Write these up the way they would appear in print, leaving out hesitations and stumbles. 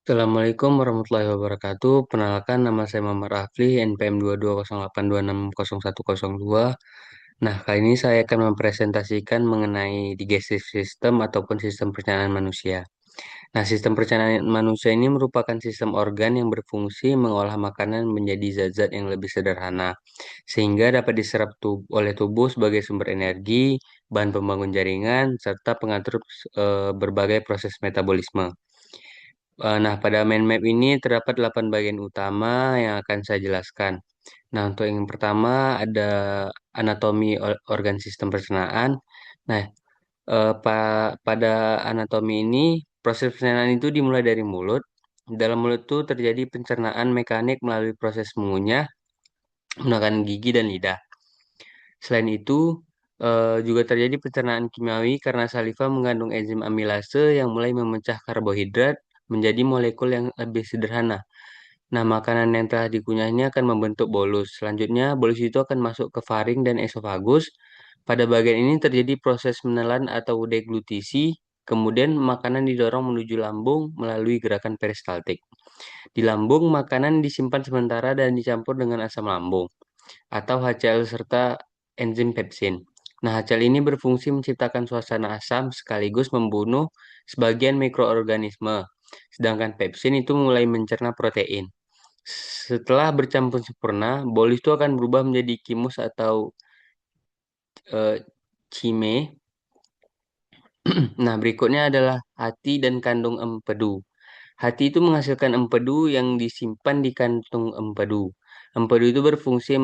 Assalamualaikum warahmatullahi wabarakatuh. Perkenalkan, nama saya Muhammad Rafli, NPM 220826102. Nah, kali ini saya akan mempresentasikan mengenai digestive system ataupun sistem pencernaan manusia. Nah, sistem pencernaan manusia ini merupakan sistem organ yang berfungsi mengolah makanan menjadi zat-zat yang lebih sederhana, sehingga dapat diserap oleh tubuh sebagai sumber energi, bahan pembangun jaringan, serta pengatur berbagai proses metabolisme. Nah, pada mind map ini terdapat 8 bagian utama yang akan saya jelaskan. Nah, untuk yang pertama ada anatomi organ sistem pencernaan. Nah, pada anatomi ini proses pencernaan itu dimulai dari mulut. Dalam mulut itu terjadi pencernaan mekanik melalui proses mengunyah menggunakan gigi dan lidah. Selain itu, juga terjadi pencernaan kimiawi karena saliva mengandung enzim amilase yang mulai memecah karbohidrat menjadi molekul yang lebih sederhana. Nah, makanan yang telah dikunyahnya akan membentuk bolus. Selanjutnya, bolus itu akan masuk ke faring dan esofagus. Pada bagian ini terjadi proses menelan atau deglutisi, kemudian makanan didorong menuju lambung melalui gerakan peristaltik. Di lambung, makanan disimpan sementara dan dicampur dengan asam lambung atau HCl serta enzim pepsin. Nah, HCl ini berfungsi menciptakan suasana asam sekaligus membunuh sebagian mikroorganisme, sedangkan pepsin itu mulai mencerna protein. Setelah bercampur sempurna, bol itu akan berubah menjadi kimus atau eh, cime. Nah, berikutnya adalah hati dan kandung empedu. Hati itu menghasilkan empedu yang disimpan di kantung empedu. Empedu itu berfungsi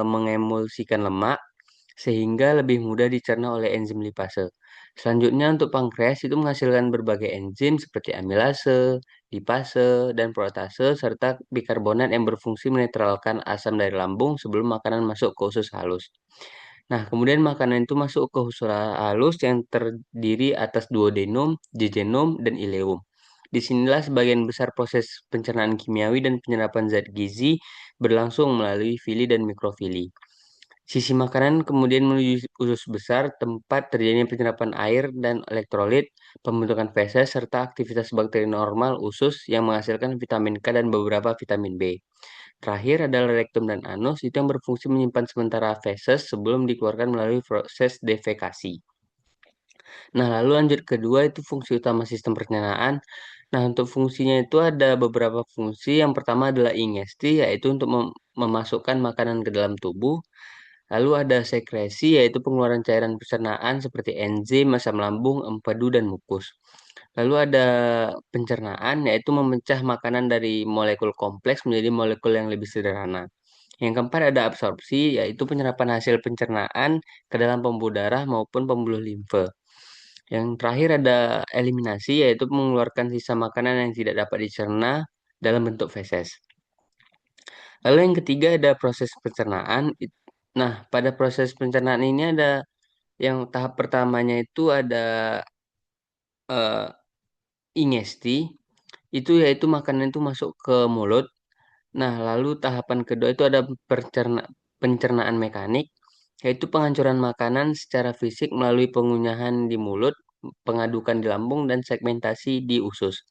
mengemulsikan lemak sehingga lebih mudah dicerna oleh enzim lipase. Selanjutnya untuk pankreas itu menghasilkan berbagai enzim seperti amilase, lipase, dan protase serta bikarbonat yang berfungsi menetralkan asam dari lambung sebelum makanan masuk ke usus halus. Nah, kemudian makanan itu masuk ke usus halus yang terdiri atas duodenum, jejunum, dan ileum. Disinilah sebagian besar proses pencernaan kimiawi dan penyerapan zat gizi berlangsung melalui fili dan mikrofili. Sisi makanan kemudian menuju usus besar, tempat terjadinya penyerapan air dan elektrolit, pembentukan feses, serta aktivitas bakteri normal usus yang menghasilkan vitamin K dan beberapa vitamin B. Terakhir adalah rektum dan anus, itu yang berfungsi menyimpan sementara feses sebelum dikeluarkan melalui proses defekasi. Nah, lalu lanjut kedua itu fungsi utama sistem pencernaan. Nah, untuk fungsinya itu ada beberapa fungsi. Yang pertama adalah ingesti, yaitu untuk memasukkan makanan ke dalam tubuh. Lalu ada sekresi, yaitu pengeluaran cairan pencernaan seperti enzim, asam lambung, empedu, dan mukus. Lalu ada pencernaan, yaitu memecah makanan dari molekul kompleks menjadi molekul yang lebih sederhana. Yang keempat ada absorpsi, yaitu penyerapan hasil pencernaan ke dalam pembuluh darah maupun pembuluh limfe. Yang terakhir ada eliminasi, yaitu mengeluarkan sisa makanan yang tidak dapat dicerna dalam bentuk feses. Lalu yang ketiga ada proses pencernaan. Nah, pada proses pencernaan ini ada yang tahap pertamanya itu ada eh, ingesti, itu yaitu makanan itu masuk ke mulut. Nah, lalu tahapan kedua itu ada pencernaan mekanik, yaitu penghancuran makanan secara fisik melalui pengunyahan di mulut, pengadukan di lambung, dan segmentasi di usus.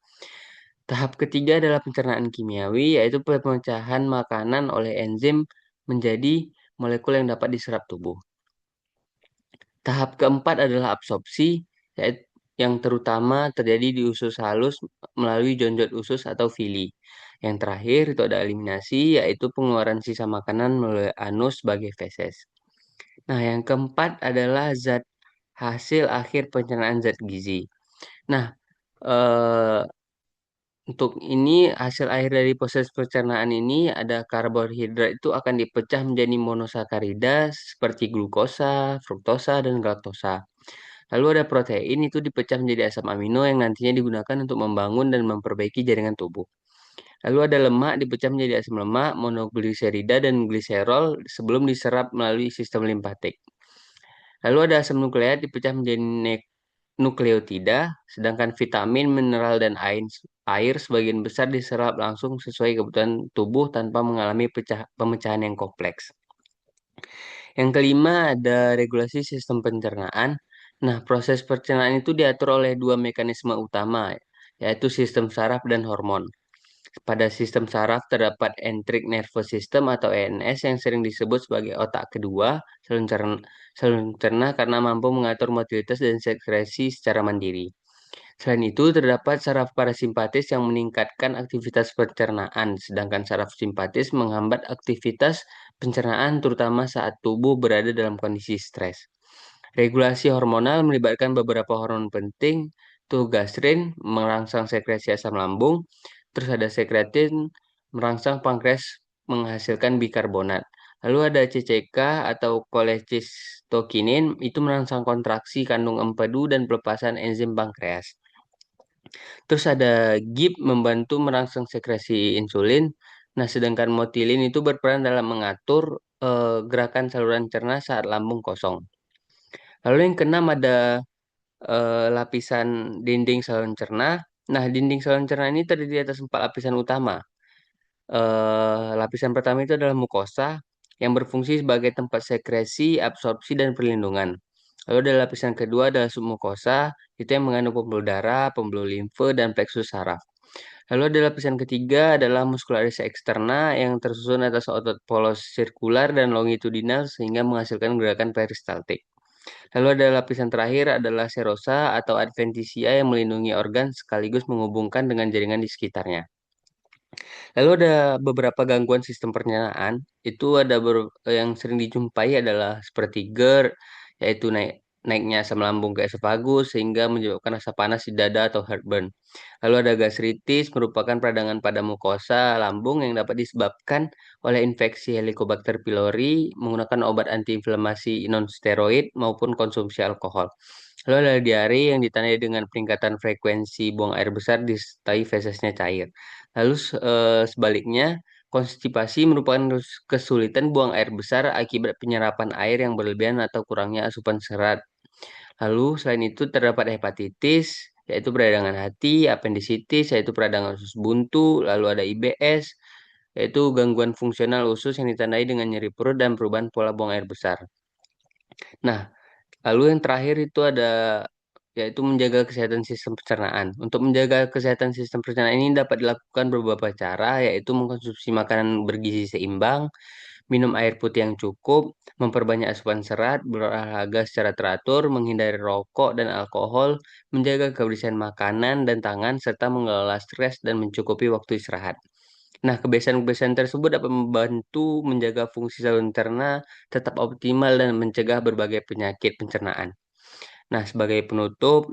Tahap ketiga adalah pencernaan kimiawi, yaitu pemecahan makanan oleh enzim menjadi molekul yang dapat diserap tubuh. Tahap keempat adalah absorpsi, yaitu yang terutama terjadi di usus halus melalui jonjot usus atau fili. Yang terakhir itu ada eliminasi, yaitu pengeluaran sisa makanan melalui anus sebagai feses. Nah, yang keempat adalah zat hasil akhir pencernaan zat gizi. Nah, eh, untuk ini hasil akhir dari proses pencernaan ini ada karbohidrat itu akan dipecah menjadi monosakarida seperti glukosa, fruktosa, dan galaktosa. Lalu ada protein itu dipecah menjadi asam amino yang nantinya digunakan untuk membangun dan memperbaiki jaringan tubuh. Lalu ada lemak dipecah menjadi asam lemak, monogliserida, dan gliserol sebelum diserap melalui sistem limpatik. Lalu ada asam nukleat dipecah menjadi nukleotida, sedangkan vitamin, mineral, dan air sebagian besar diserap langsung sesuai kebutuhan tubuh tanpa mengalami pemecahan yang kompleks. Yang kelima ada regulasi sistem pencernaan. Nah, proses pencernaan itu diatur oleh dua mekanisme utama. yaitu sistem saraf dan hormon. Pada sistem saraf terdapat enteric nervous system atau ENS yang sering disebut sebagai otak kedua saluran cerna karena mampu mengatur motilitas dan sekresi secara mandiri. Selain itu, terdapat saraf parasimpatis yang meningkatkan aktivitas pencernaan, sedangkan saraf simpatis menghambat aktivitas pencernaan terutama saat tubuh berada dalam kondisi stres. Regulasi hormonal melibatkan beberapa hormon penting, tuh gastrin merangsang sekresi asam lambung, terus ada sekretin merangsang pankreas menghasilkan bikarbonat. Lalu ada CCK atau kolecistokinin itu merangsang kontraksi kandung empedu dan pelepasan enzim pankreas. Terus ada GIP membantu merangsang sekresi insulin. Nah, sedangkan motilin itu berperan dalam mengatur gerakan saluran cerna saat lambung kosong. Lalu yang keenam ada lapisan dinding saluran cerna. Nah, dinding saluran cerna ini terdiri atas 4 lapisan utama. Lapisan pertama itu adalah mukosa yang berfungsi sebagai tempat sekresi, absorpsi, dan perlindungan. Lalu ada lapisan kedua adalah submukosa, itu yang mengandung pembuluh darah, pembuluh limfe, dan plexus saraf. Lalu ada lapisan ketiga adalah muscularis externa yang tersusun atas otot polos sirkular dan longitudinal sehingga menghasilkan gerakan peristaltik. Lalu ada lapisan terakhir adalah serosa atau adventitia yang melindungi organ sekaligus menghubungkan dengan jaringan di sekitarnya. Lalu ada beberapa gangguan sistem pencernaan, itu ada yang sering dijumpai adalah seperti GERD, yaitu naiknya asam lambung ke esofagus sehingga menyebabkan rasa panas di dada atau heartburn. Lalu ada gastritis, merupakan peradangan pada mukosa lambung yang dapat disebabkan oleh infeksi Helicobacter pylori menggunakan obat antiinflamasi non-steroid maupun konsumsi alkohol. Lalu ada diare yang ditandai dengan peningkatan frekuensi buang air besar disertai fesesnya cair. Lalu sebaliknya, konstipasi merupakan kesulitan buang air besar akibat penyerapan air yang berlebihan atau kurangnya asupan serat. Lalu selain itu terdapat hepatitis, yaitu peradangan hati, apendisitis, yaitu peradangan usus buntu, lalu ada IBS, yaitu gangguan fungsional usus yang ditandai dengan nyeri perut dan perubahan pola buang air besar. Nah, lalu yang terakhir itu ada yaitu menjaga kesehatan sistem pencernaan. Untuk menjaga kesehatan sistem pencernaan ini dapat dilakukan beberapa cara, yaitu mengkonsumsi makanan bergizi seimbang, minum air putih yang cukup, memperbanyak asupan serat, berolahraga secara teratur, menghindari rokok dan alkohol, menjaga kebersihan makanan dan tangan, serta mengelola stres dan mencukupi waktu istirahat. Nah, kebiasaan-kebiasaan tersebut dapat membantu menjaga fungsi saluran cerna tetap optimal dan mencegah berbagai penyakit pencernaan. Nah, sebagai penutup,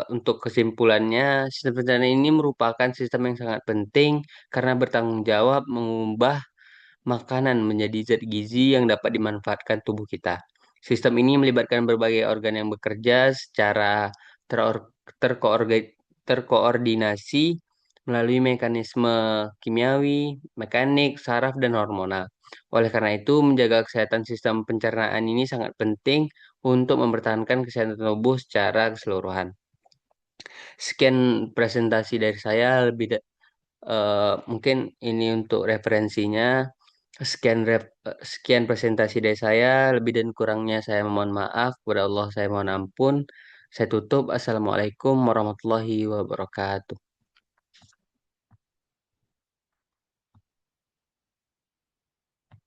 untuk kesimpulannya, sistem pencernaan ini merupakan sistem yang sangat penting karena bertanggung jawab mengubah makanan menjadi zat gizi yang dapat dimanfaatkan tubuh kita. Sistem ini melibatkan berbagai organ yang bekerja secara terkoordinasi melalui mekanisme kimiawi, mekanik, saraf, dan hormonal. Oleh karena itu, menjaga kesehatan sistem pencernaan ini sangat penting untuk mempertahankan kesehatan tubuh secara keseluruhan. Sekian presentasi dari saya, mungkin ini untuk referensinya. Sekian presentasi dari saya, lebih dan kurangnya saya mohon maaf. Kepada Allah saya mohon ampun. Saya tutup. Assalamualaikum warahmatullahi wabarakatuh.